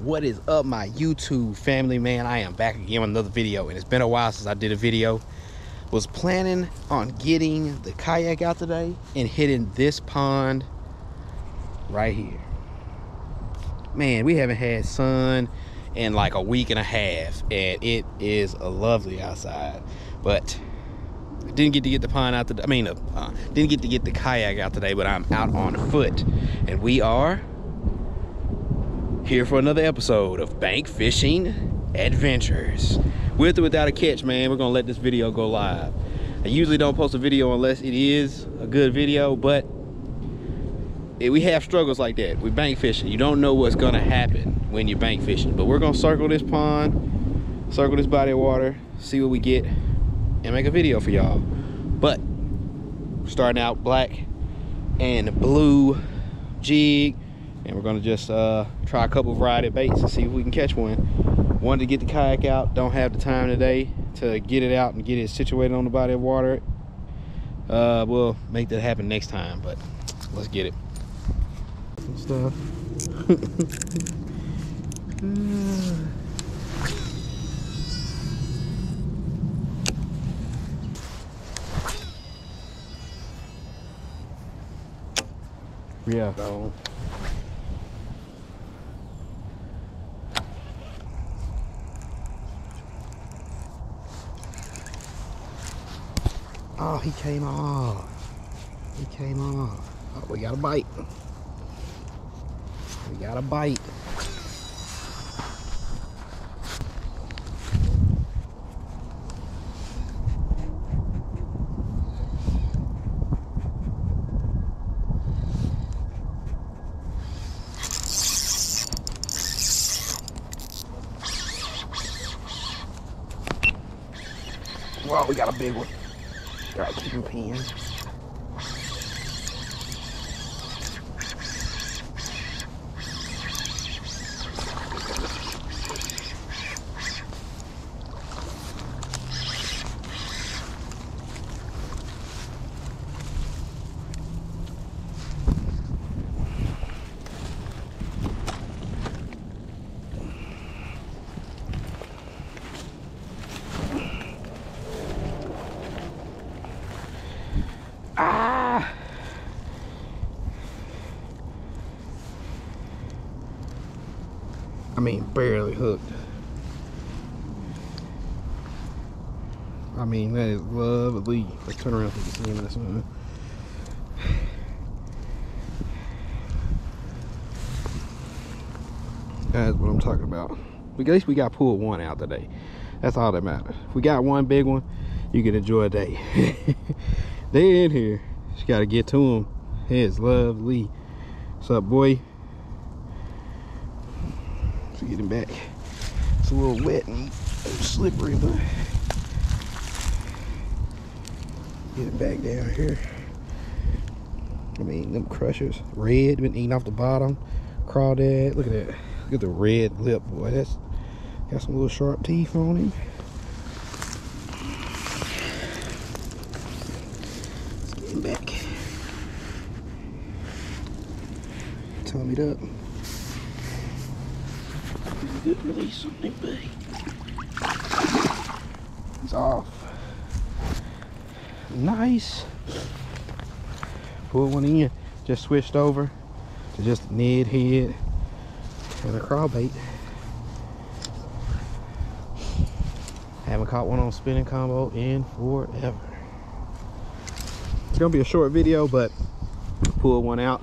What is up, my YouTube family, man? I am back again with another video, and it's been a while since I did a video. Was planning on getting the kayak out today and hitting this pond right here. Man, we haven't had sun in like a week and a half, and it is lovely outside. But I didn't get to get the pond out today. Didn't get to get the kayak out today, but I'm out on foot, and we are here for another episode of Bank Fishing Adventures. With or without a catch, man, we're gonna let this video go live. I usually don't post a video unless it is a good video, but we have struggles like that with bank fishing. You don't know what's gonna happen when you're bank fishing. But we're gonna circle this pond, circle this body of water, see what we get, and make a video for y'all. But starting out black and blue jig, and we're gonna just try a couple variety of baits and see if we can catch one. Wanted to get the kayak out, don't have the time today to get it out and get it situated on the body of water. We'll make that happen next time, but let's get it. Stuff. Yeah. So. Oh, he came off. He came off. Oh, we got a bite. We got a bite. Wow, we got a big one. All right, keep him pinned. Ah! I mean, barely hooked. I mean, that is lovely. Let's turn around so you can see him in the sun. That's what I'm talking about. At least we got pulled one out today. That's all that matters. If we got one big one, you can enjoy a day. They in here. Just gotta get to them. It's lovely. What's up, boy? Let's get him back. It's a little wet and slippery, but get it back down here. I mean, them crushers, red, been eating off the bottom. Crawdad, look at that. Look at the red lip, boy. That's got some little sharp teeth on him. Back. Tummied up. Good release on that bait. It's off. Nice. Pull one in. Just switched over to just a Ned head and a crawbait. Haven't caught one on spinning combo in forever. It's gonna be a short video, but pull one out.